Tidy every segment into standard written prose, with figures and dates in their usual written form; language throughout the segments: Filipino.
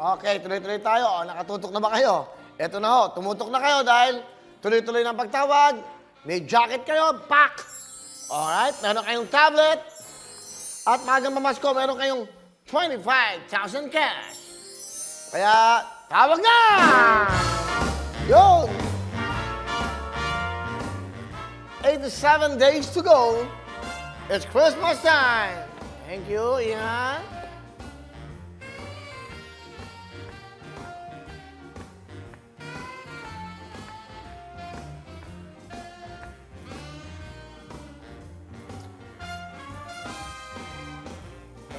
Okay, tuloy-tuloy tayo. O, nakatutok na ba kayo? Eto na ho, tumutok na kayo dahil tuloy-tuloy ng pagtawag. May jacket kayo, pack! Alright, meron kayong tablet. At magang mamasko, meron kayong 25,000 cash. Kaya, tawag na! Yun! 87 days to go. It's Christmas time. Thank you, Ian.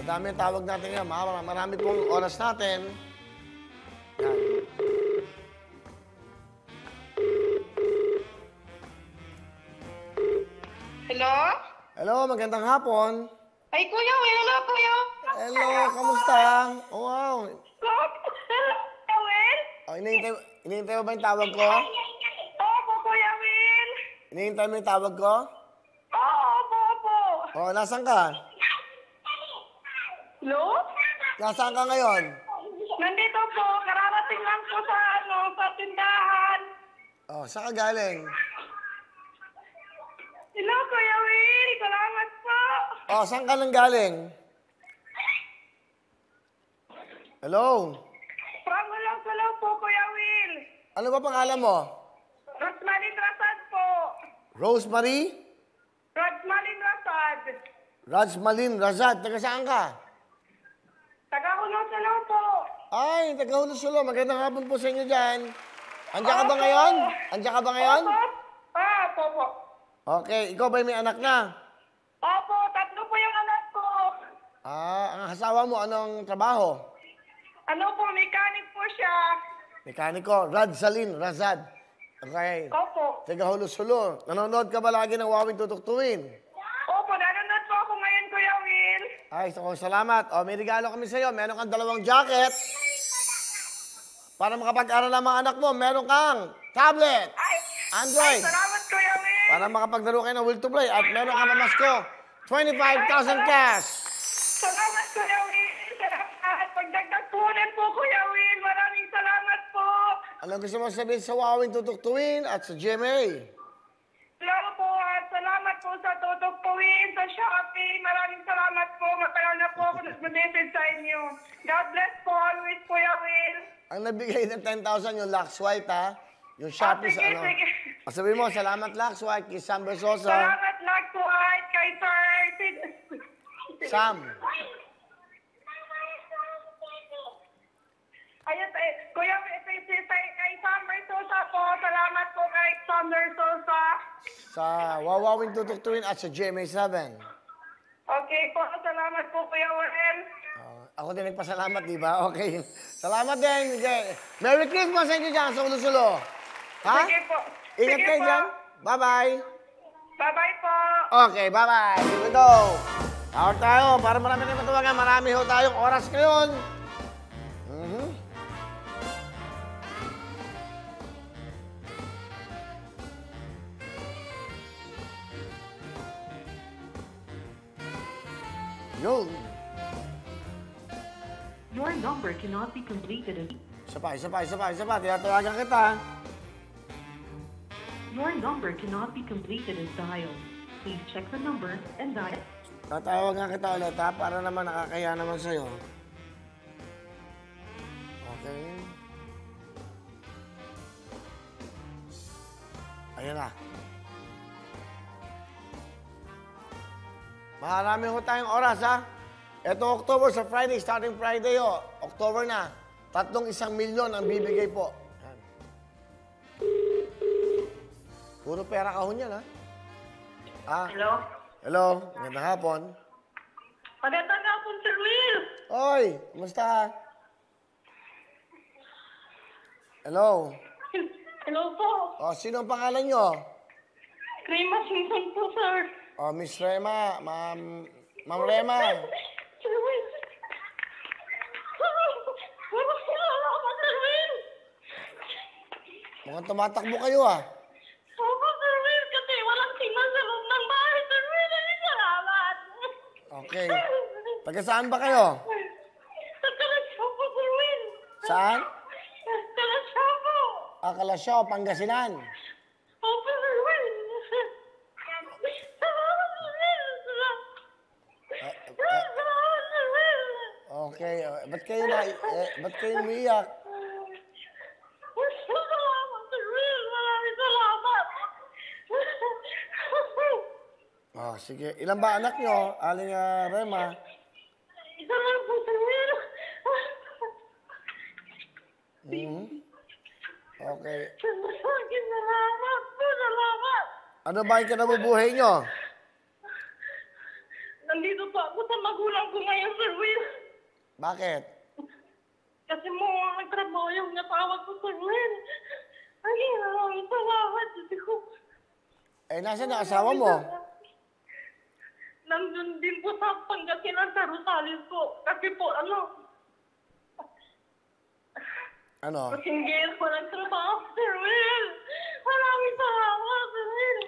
Madami ang tawag natin ngayon. Marami pong oras natin. Yan. Hello? Hello, magandang hapon. Ay, Kuya Will. Hello, Kuya. Hello, kamusta? Oh, wow. Kuya Will? Oh, inihintay mo ba yung tawag ko? Opo, Kuya Will. Inihintay mo yung tawag ko? Opo. Oh, nasaan ka? Hello? Nasaan ka ngayon? Nandito po. Kararating lang po sa tindahan. Oh, saan ka galing? Hello, Kuya Will. Salamat po. Oh, saan ka nang galing? Hello? From Hello po, Kuya Will. Ano ba pangalan mo? Rosmarin Rasad po. Rosemary? Rosmarin Rasad. Rajmalin Razad. Taga saan ka? Taga-Hulo po. Ay, taga-Hulo. Magandang hapon po sa inyo dyan. Andiyan ka ba ngayon? Andiyan ka ba ngayon? Opo. Okay, ikaw ba may anak na? Opo, 3 po yung anak ko. Ah, ang asawa mo, anong trabaho? Ano po, mechanic po siya. Mekaniko, Rajmalin Razad. Okay. Opo. Taga-Hulo. Nanonood ka ba lagi ng Wawing Tutuktuin? Opo, nanonood po ako ngayon, Kuya Will. Ay, so, salamat. O, may regalo kami sa'yo. Meron kang 2 jacket. Para makapag-aral ng mga anak mo, meron kang tablet, Android. Salamat, Kuya Will. Para makapaglaro kayo ng Will to Play. At meron kang mamasko, 25,000 cash. Salamat, Kuya Will. Salamat. Pagdagdag po ulit po, Kuya Will. Maraming salamat po. Ano gusto mo sabihin sa Wawing Tutuktuin at sa GMA? Salamat po at salamat po sa Tutok Puwin, sa Shopee. Maraming salamat po. Matagal na po ako nag-message sa inyo. God bless po always, Kuya Will. Ang nabigay ng 10,000 yung Lux White, ha? Yung Shopee sa ano. Sige. Sabihin mo, salamat Lux White kay Sam Bersosa. Salamat lang po at kay Sir. Sam. Ayun, Kuya, kay Summer Sosa po. Salamat po kay Summer Sosa. Sa Wawawing Tutuktuin at sa GMA7. Okay po, salamat po, Kuya Will. Ako din nagpasalamat, di ba? Okay. Salamat din. Okay. Merry Christmas sa inyo dyan sa Ulo-Sulo. Ha? Sige po. Ingat Sige kayo po. dyan. Bye-bye. Bye-bye po. Okay, bye-bye. Here we go. Tawag tayo. Para marami tayong matawagan. Marami ho tayong oras ngayon. Yun. Your number cannot be completed. Isa pa. Tinatawagan kita. Your number cannot be completed as dialed. Please check the number and dial. Tatawagan kita ulit, ha? Para naman nakakaya naman sa'yo. Okay. Ayan na. Marami ho tayong oras, ha? Ito October sa Friday, starting Friday, ho. October na. 1,000,000 ang bibigay po. Yan. Puro pera kahon yan, ha? Ah, Hello? hello, magandang hapon. Magandang hapon, Sir Will. Oy, kumusta? Hello. Hello po. O, sino ang pangalan nyo? Rema Simpson po, sir. O, Miss Rema, Ma'am Rema. Sir Will. Salamat, Sir Will. Mukhang tumatakbo kayo, ah. Opo, Sir Will, kasi walang signal sa loob ng bahay, Sir Will. Salamat. Okay. Taga saan ba kayo? Sa Kalasyaw po, Sir Will. Saan? Kalasya po. Kalasyaw, Pangasinan. Opo, Sir Will. Salamat, Sir Will. Salamat, Sir Will. Okay, ba't kayo umiiyak? Salamat, Sir Will. Maraming salamat. Oh, sige. Ilan ba anak nyo, Aling Rema? Isa lang po, Sir Will. Okay. Salamat po, salamat. Ano ba yung kinabubuhay nyo? Nandito po ako sa magulang ko ngayon, Sir Will. Bakit? Kasi mo, nagtrabaho yung natawag ko, Sir Will. Ay, maraming salamat. Diyos ko. Nasaan ang asawa mo? Nandun din po sa Pangasinan, sa Rosales po. Kasi po, Ano? single ko nagtrabaho, Sir Will. Maraming salamat, Sir Will.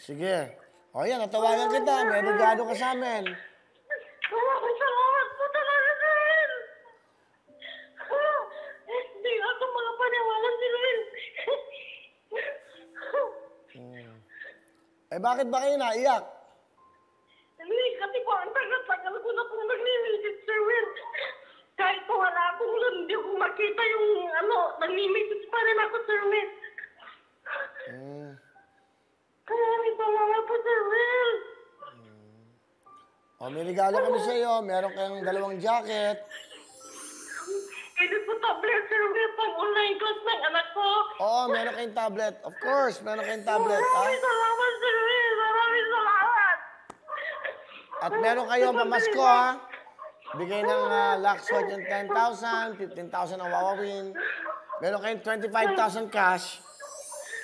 Sige. O yan, natawagan kita. May regalo ka sa amin. Maraming salamat po talaga, Sir Will. Hindi ako makapaniwala, Sir Will. Bakit ba kayo naiyak? Hindi, kasi po, ang tagal-tagal ko na pong nag-message, Sir Will. Kahit po wala akong hindi ko makita yung, nag-message pa rin ako, Sir Will. Maraming salamat po, Sir Will. May regalo kami sa iyo. Meron kayong 2 jacket. Pwede po tablet, Sir Will, pang online class ng anak ko. Oo, meron kayong tablet. Of course, meron kayong tablet. Maraming salamat, Sir Will. Maraming salamat. At meron kayong pamasko, ha? Bigay ng Luxwatch yung 10,000, 15,000 ang wawawin. Meron kayong 25,000 cash.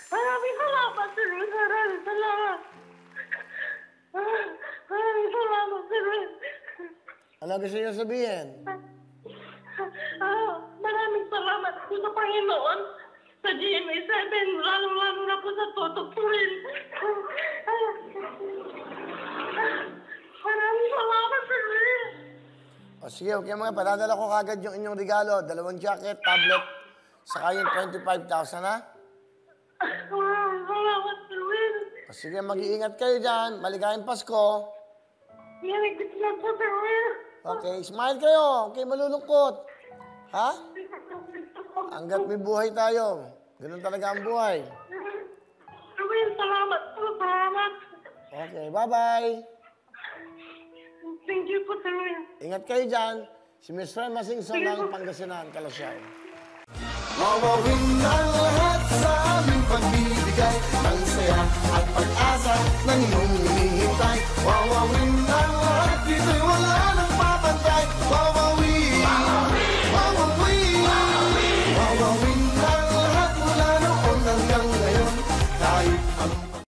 Maraming salamat, Sir Will. Maraming salamat. Maraming salamat, Sir Will. Ano gusto niyo sabihin? Maraming salamat po sa Panginoon, sa GMA7, lalong-lalo na po sa Totok Purin. Maraming salamat, Sir Will. Sige, okay mga, padadala ko kagad yung inyong regalo. 2 jacket, tablet, saka yung 25,000, ha? Maraming salamat, Sir Will. Sige, mag-iingat kayo dyan. Maligayang Pasko. Nilagit na po, Sir Will. Okay, smile kayo. Okay, malulungkot. Ha? Hanggat may buhay tayo. Ganun talaga ang buhay. Sir Will, salamat po, salamat. Okay, bye-bye. Thank you po, Sir Will. Ingat kayo dyan. Si Miss Rema Singson ng Pangasinan, Kalasyaw. Mawawin ang lahat sa aming pagbibigay ng saya at pag-asa ng iyong